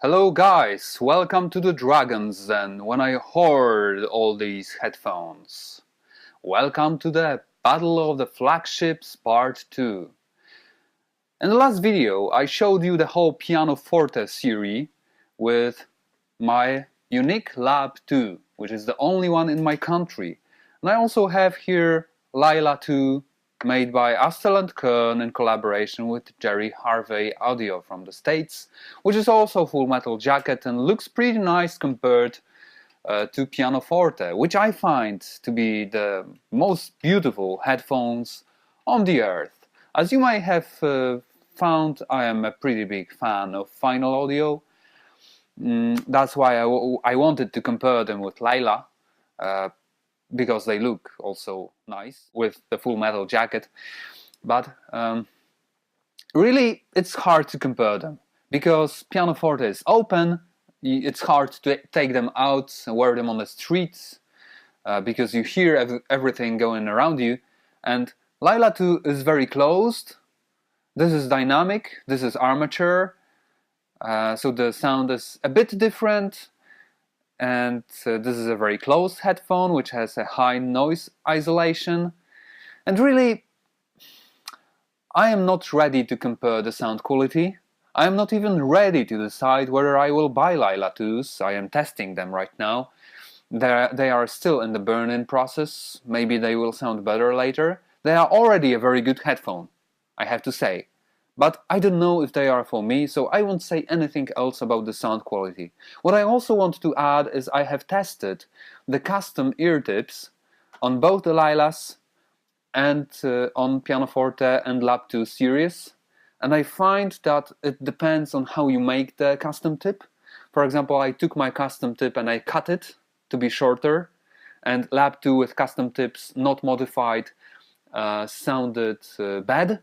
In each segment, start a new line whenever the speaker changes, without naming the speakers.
Hello guys, welcome to the Dragons Den when I hoard all these headphones. Welcome to the Battle of the Flagships Part 2. In the last video I showed you the whole pianoforte series with my unique Lab 2, which is the only one in my country. And I also have here Layla 2, made by astell&kern in collaboration with Jerry Harvey Audio from the States, which is also full metal jacket and looks pretty nice compared to pianoforte, which I find to be the most beautiful headphones on the earth. As you might have found, I am a pretty big fan of vinyl audio. That's why I wanted to compare them with Layla, because they look also nice with the full metal jacket, but really it's hard to compare them because pianoforte is open. It's hard to take them out and wear them on the streets because you hear everything going around you, and Layla 2 is very closed. This is dynamic, this is armature, so the sound is a bit different. And this is a very closed headphone which has a high noise isolation. And really, I am not ready to compare the sound quality. I am not even ready to decide whether I will buy Layla 2s. I am testing them right now. They are still in the burn-in process. Maybe they will sound better later. They are already a very good headphone, I have to say. But I don't know if they are for me, so I won't say anything else about the sound quality. What I also want to add is I have tested the custom ear tips on both the Laylas and on pianoforte and Lab 2 series, and I find that it depends on how you make the custom tip. For example, I took my custom tip and I cut it to be shorter, and Lab 2 with custom tips not modified sounded bad.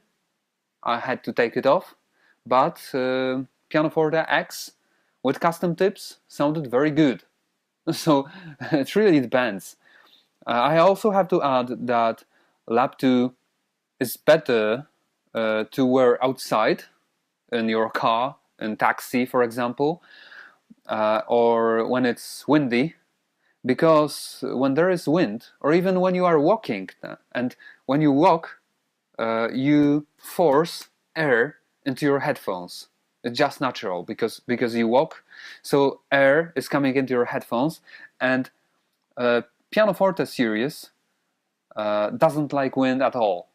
I had to take it off, but pianoforte X with custom tips sounded very good. So it really depends. I also have to add that Lab 2 is better to wear outside, in your car, in taxi for example, or when it's windy, because when there is wind, or even when you are walking, and when you walk, you force air into your headphones. It's just natural because you walk, so air is coming into your headphones, and pianoforte series doesn't like wind at all.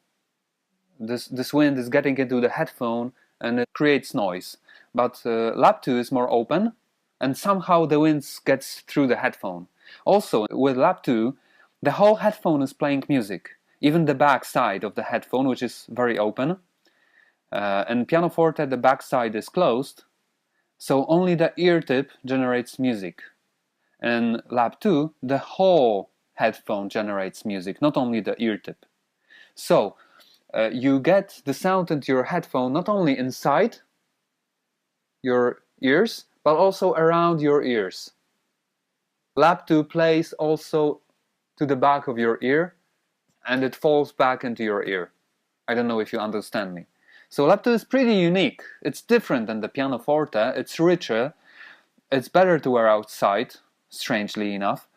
This wind is getting into the headphone and it creates noise. But Lab 2 is more open, and somehow the wind gets through the headphone. Also, with Lab 2, the whole headphone is playing music. Even the back side of the headphone, which is very open. And pianoforte, the back side is closed, so only the ear tip generates music. In Lab 2, the whole headphone generates music, not only the ear tip. So you get the sound into your headphone not only inside your ears, but also around your ears. Lab 2 plays also to the back of your ear, and it falls back into your ear. I don't know if you understand me. So Lab 2 is pretty unique. It's different than the pianoforte, it's richer, it's better to wear outside, strangely enough,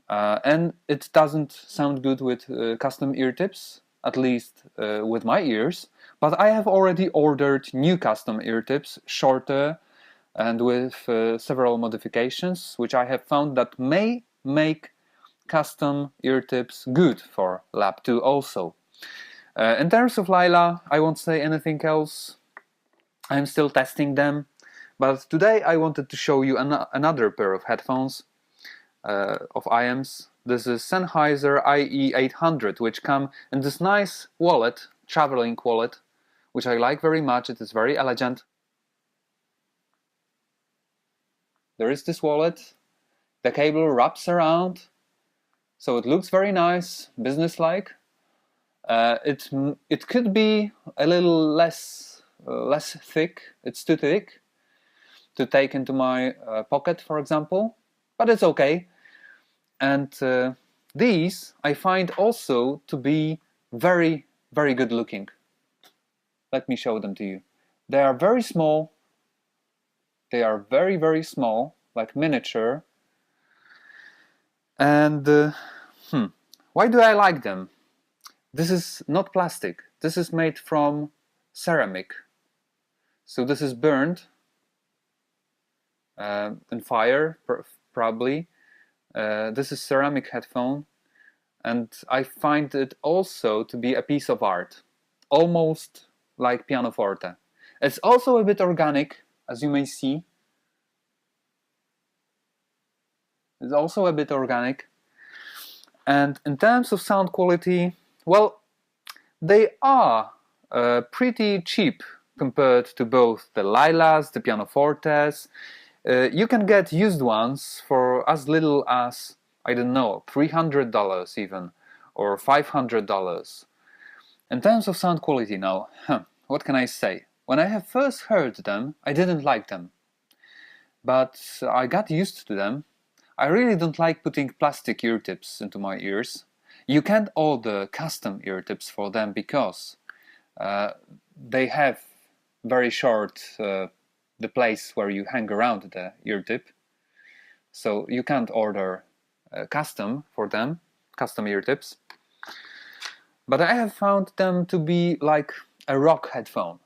and it doesn't sound good with custom ear tips, at least with my ears, but I have already ordered new custom ear tips, shorter and with several modifications, which I have found that may make custom ear tips good for Lab 2 also. In terms of Layla, I won't say anything else. I'm still testing them, but today I wanted to show you another pair of headphones of IEMs. This is Sennheiser IE800, which come in this nice wallet, traveling wallet, which I like very much. It is very elegant. There is this wallet, the cable wraps around, so it looks very nice, businesslike. It could be a little less thick. It's too thick to take into my pocket, for example, but it's okay. And these I find also to be very, very good looking. Let me show them to you. They are very small, They are very, very small, like miniature. And why do I like them? This is not plastic. This is made from ceramic. So this is burned in fire, probably. This is ceramic headphone, and I find it also to be a piece of art, almost like pianoforte. It's also a bit organic, as you may see. It's also a bit organic. And in terms of sound quality, well, they are pretty cheap compared to both the Laylas, the pianofortes. You can get used ones for as little as, I don't know, $300 even, or $500. In terms of sound quality now, what can I say? When I have first heard them, I didn't like them. But I got used to them. I really don't like putting plastic ear tips into my ears. You can't order custom ear tips for them because they have very short the place where you hang around the ear tip. So you can't order custom for them, custom ear tips. But I have found them to be like a rock headphone.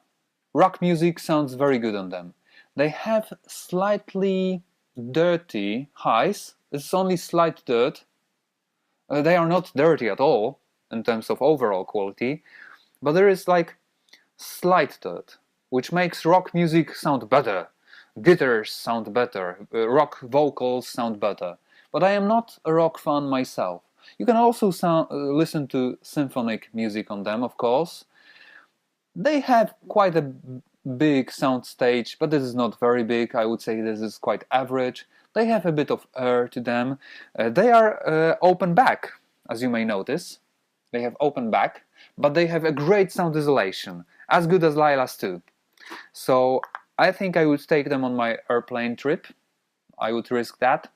Rock music sounds very good on them. They have slightly dirty highs. It's only slight dirt. They are not dirty at all in terms of overall quality, but there is like slight dirt, which makes rock music sound better. Guitars sound better, rock vocals sound better. But I am not a rock fan myself. You can also listen to symphonic music on them, of course. They have quite a big sound stage, but this is not very big. I would say this is quite average. They have a bit of air to them. They are open back, as you may notice. They have open back, but they have a great sound isolation, as good as Layla's too. So I think I would take them on my airplane trip. I would risk that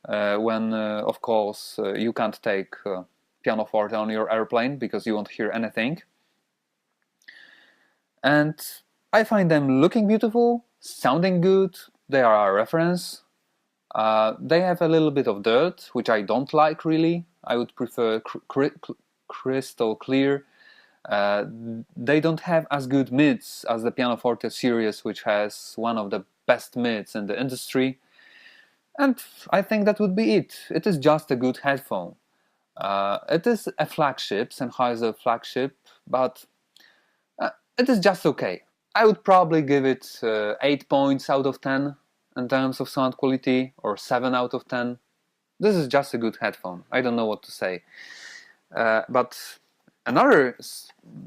when, of course, you can't take pianoforte on your airplane because you won't hear anything. And I find them looking beautiful, sounding good. They are a reference. They have a little bit of dirt, which I don't like really. I would prefer crystal clear. They don't have as good mids as the pianoforte series, which has one of the best mids in the industry. And I think that would be it. It is just a good headphone. It is a flagship, Sennheiser flagship, but it is just okay. I would probably give it 8 points out of 10 in terms of sound quality, or 7 out of 10. This is just a good headphone. I don't know what to say. But another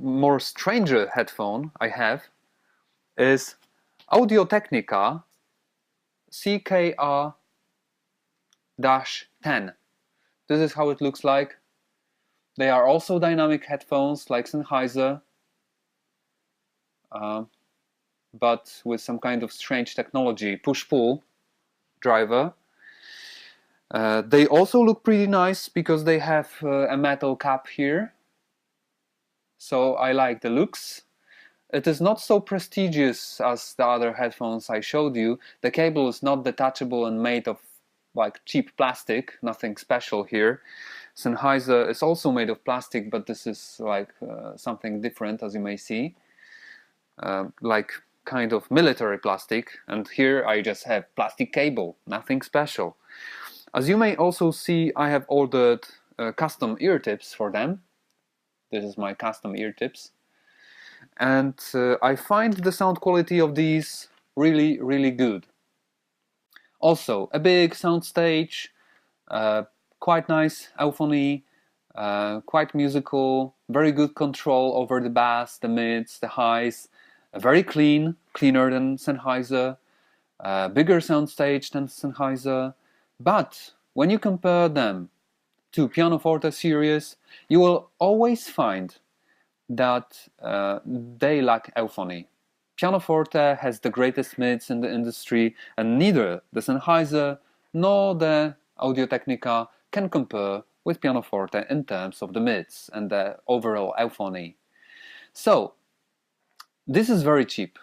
more stranger headphone I have is Technica CKR-10. This is how it looks like. They are also dynamic headphones like Sennheiser, but with some kind of strange technology, push-pull driver. They also look pretty nice because they have a metal cap here. So I like the looks. It is not so prestigious as the other headphones I showed you. The cable is not detachable and made of like cheap plastic, nothing special here. Sennheiser is also made of plastic, but this is like something different, as you may see. Like kind of military plastic, and here I just have plastic cable, nothing special. As you may also see, I have ordered custom ear tips for them. This is my custom ear tips. And I find the sound quality of these really, really good. Also, a big sound stage, quite nice euphony, quite musical, very good control over the bass, the mids, the highs, very clean, cleaner than Sennheiser, bigger sound stage than Sennheiser. But when you compare them to pianoforte series, you will always find that they lack euphony. Pianoforte has the greatest mids in the industry, and neither the Sennheiser nor the Audio-Technica can compare with pianoforte in terms of the mids and the overall euphony. So this is very cheap.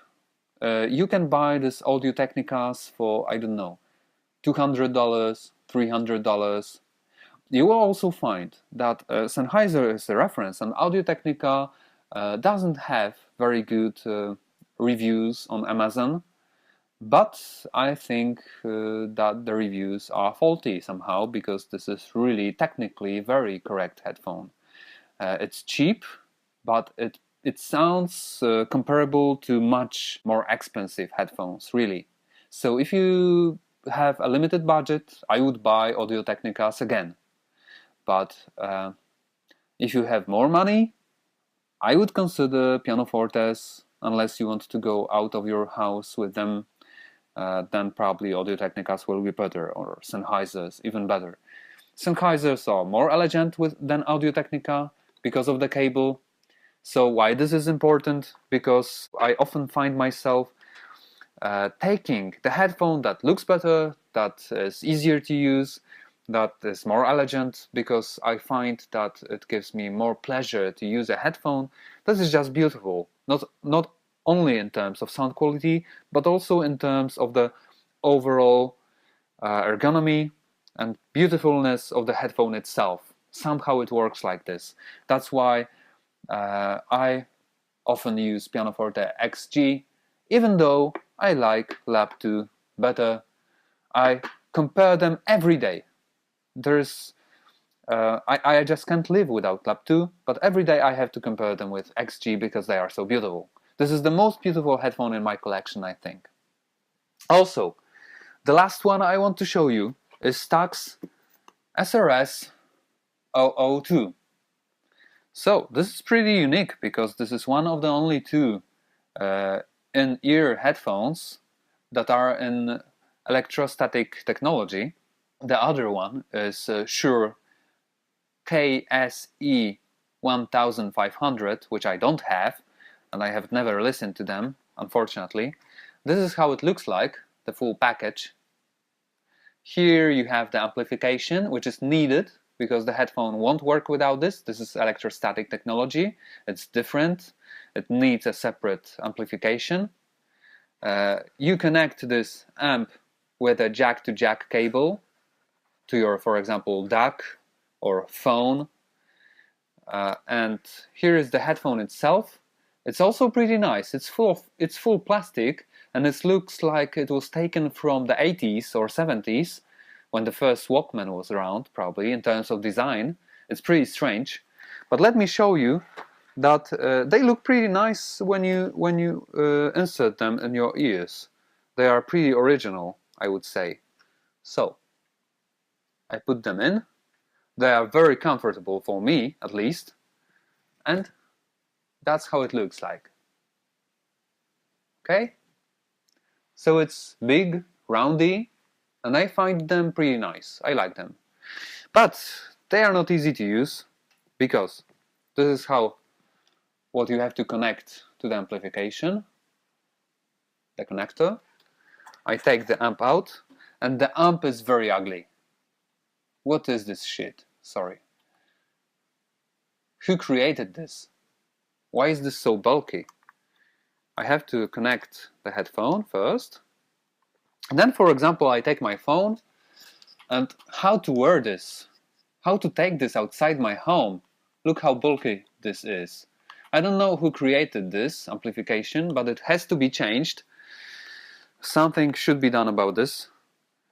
you can buy this Audio Technicas for, I don't know, $200, $300. You will also find that Sennheiser is a reference, and Audio Technica doesn't have very good reviews on Amazon, but I think that the reviews are faulty somehow, because this is really technically very correct headphone. It's cheap, but it sounds comparable to much more expensive headphones, really. So if you have a limited budget, I would buy Audio Technicas again. But if you have more money, I would consider pianofortes, unless you want to go out of your house with them. Then probably Audio Technicas will be better, or Sennheisers even better. Sennheisers are more elegant than Audio Technica because of the cable. So why this is important? Because I often find myself taking the headphone that looks better, that is easier to use, that is more elegant, because I find that it gives me more pleasure to use a headphone that is just beautiful, not only in terms of sound quality, but also in terms of the overall ergonomy and beautifulness of the headphone itself. Somehow it works like this. That's why I often use Pianoforte XG, even though I like Lab 2 better. I compare them every day. I just can't live without Lab 2, but every day I have to compare them with XG because they are so beautiful. This is the most beautiful headphone in my collection, I think. Also, the last one I want to show you is Stax SRS 002. So this is pretty unique, because this is one of the only two in-ear headphones that are in electrostatic technology. The other one is Shure KSE1500, which I don't have, and I have never listened to them, unfortunately. This is how it looks like, the full package. Here you have the amplification, which is needed, because the headphone won't work without this. This is electrostatic technology. It's different. It needs a separate amplification. You connect this amp with a jack-to-jack cable to your, for example, DAC or phone. And here is the headphone itself. It's also pretty nice. It's full plastic, and it looks like it was taken from the 80s or 70s, when the first Walkman was around, probably, in terms of design. It's pretty strange. But let me show you that they look pretty nice when you insert them in your ears. They are pretty original, I would say. So, I put them in. They are very comfortable for me, at least. And that's how it looks like. Okay? So it's big, roundy, and I find them pretty nice. I like them. But they are not easy to use, because this is what you have to connect to the amplification, the connector. I take the amp out, and the amp is very ugly. What is this shit? Sorry. Who created this? Why is this so bulky? I have to connect the headphone first. And then, for example, I take my phone, and how to wear this? How to take this outside my home? Look how bulky this is. I don't know who created this amplification, but it has to be changed. Something should be done about this.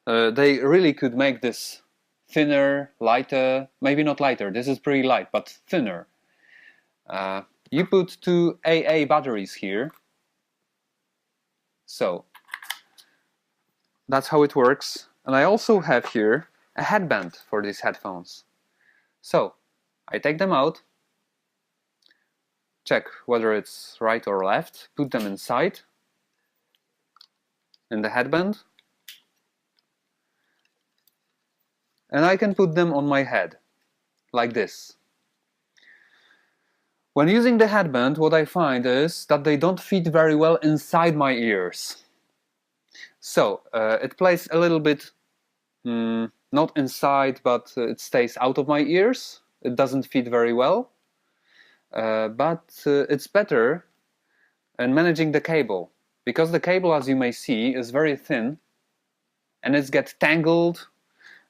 They really could make this thinner, lighter, maybe not lighter, this is pretty light, but thinner. You put two AA batteries here. So, that's how it works. And I also have here a headband for these headphones. So, I take them out, check whether it's right or left, put them inside, in the headband, and I can put them on my head, like this. When using the headband, what I find is that they don't fit very well inside my ears. So, it plays a little bit, not inside, but it stays out of my ears. It doesn't fit very well, but it's better in managing the cable. because the cable, as you may see, is very thin and it gets tangled,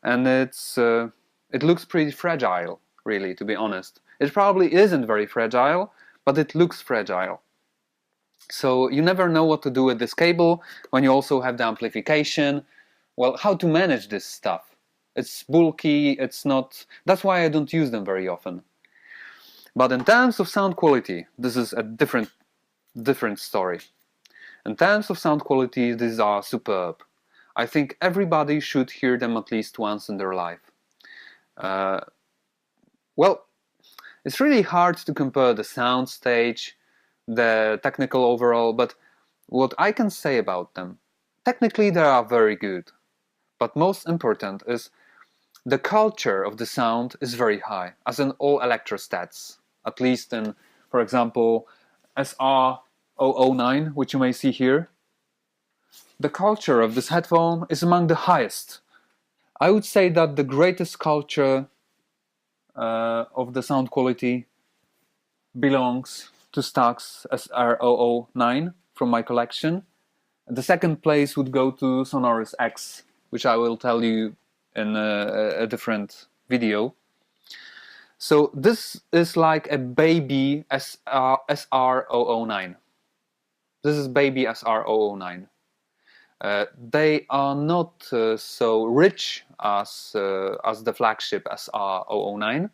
and it looks pretty fragile, really, to be honest. It probably isn't very fragile, but it looks fragile. So you never know what to do with this cable when you also have the amplification. Well, how to manage this stuff? It's bulky, it's not... That's why I don't use them very often. But in terms of sound quality, this is a different story. In terms of sound quality, these are superb. I think everybody should hear them at least once in their life. Well, it's really hard to compare the sound stage, the technical overall, but what I can say about them, technically they are very good. But most important is the culture of the sound is very high, as in all electrostats. At least in, for example, SR009, which you may see here. The culture of this headphone is among the highest. I would say that the greatest culture of the sound quality belongs to Stax SR009 from my collection. The second place would go to Sonorous X, which I will tell you in a different video. So this is like a baby SR009. This is baby SR009. They are not so rich as the flagship SR009,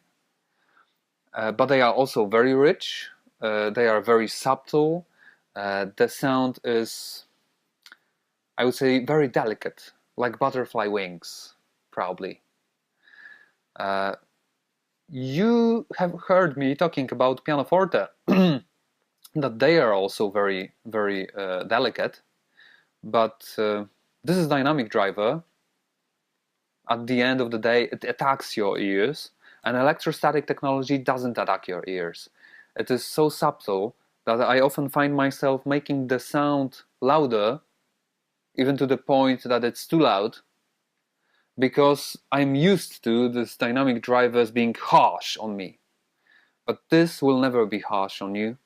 but they are also very rich. They are very subtle. The sound is, I would say, very delicate, like butterfly wings, probably. You have heard me talking about pianoforte, that they are also very, very delicate, but this is dynamic driver. At the end of the day, it attacks your ears, and electrostatic technology doesn't attack your ears. It is so subtle that I often find myself making the sound louder, even to the point that it's too loud, because I'm used to this dynamic drivers being harsh on me. But this will never be harsh on you,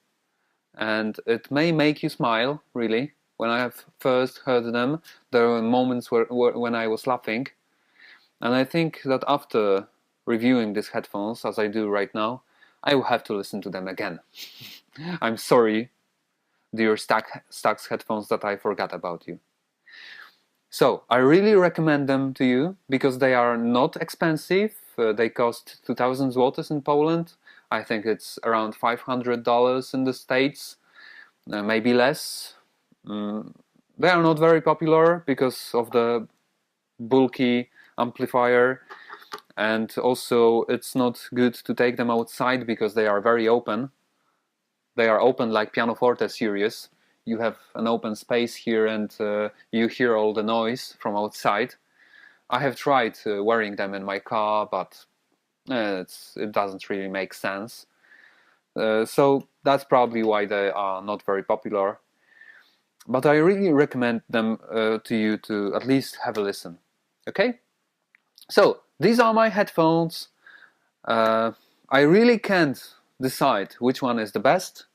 and it may make you smile, really. When I have first heard them, there were moments when I was laughing, and I think that after reviewing these headphones, as I do right now, I will have to listen to them again. I'm sorry, dear Stax headphones, that I forgot about you. So, I really recommend them to you, because they are not expensive. They cost 2000 zlotys in Poland. I think it's around $500 in the States, maybe less. They are not very popular because of the bulky amplifier, and also it's not good to take them outside because they are very open. They are open like pianoforte series. You have an open space here, and you hear all the noise from outside. I have tried wearing them in my car, but it doesn't really make sense. So that's probably why they are not very popular. But I really recommend them to you to at least have a listen. Okay? So, these are my headphones. I really can't decide which one is the best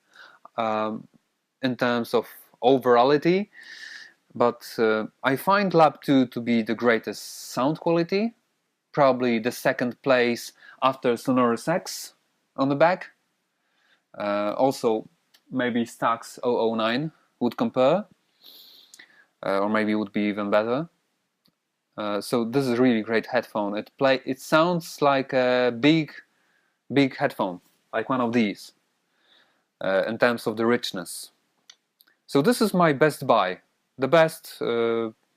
in terms of overallity, but I find Lab 2 to be the greatest sound quality, probably the second place after Sonorous X on the back. Also, maybe Stax 009 would compare, or maybe would be even better. So this is a really great headphone. It sounds like a big headphone, like one of these, in terms of the richness. So this is my best buy, the best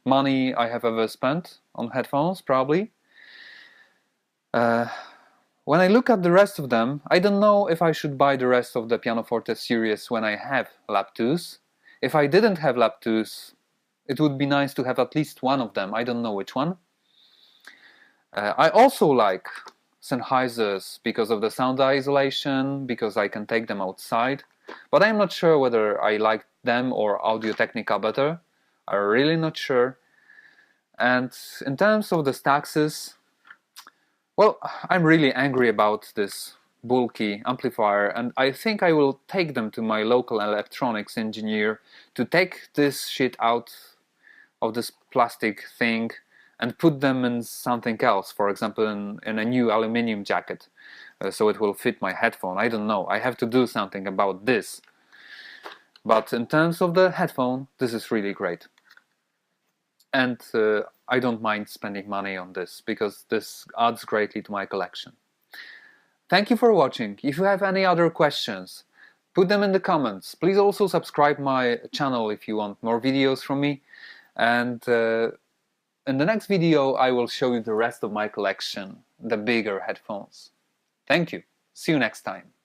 money I have ever spent on headphones, probably. When I look at the rest of them, I don't know if I should buy the rest of the pianoforte series when I have Lab 2s. If I didn't have Lab 2s, it would be nice to have at least one of them. I don't know which one. I also like Sennheisers because of the sound isolation, because I can take them outside. But I'm not sure whether I like them or Audio Technica better. I'm really not sure. And in terms of the Staxes, well, I'm really angry about this bulky amplifier, and I think I will take them to my local electronics engineer to take this shit out of this plastic thing and put them in something else, for example in a new aluminium jacket, so it will fit my headphone. I don't know, I have to do something about this. But in terms of the headphone, this is really great. And I don't mind spending money on this, because this adds greatly to my collection. Thank you for watching. If you have any other questions, put them in the comments. Please also subscribe my channel if you want more videos from me. And in the next video I will show you the rest of my collection, the bigger headphones. Thank you. See you next time.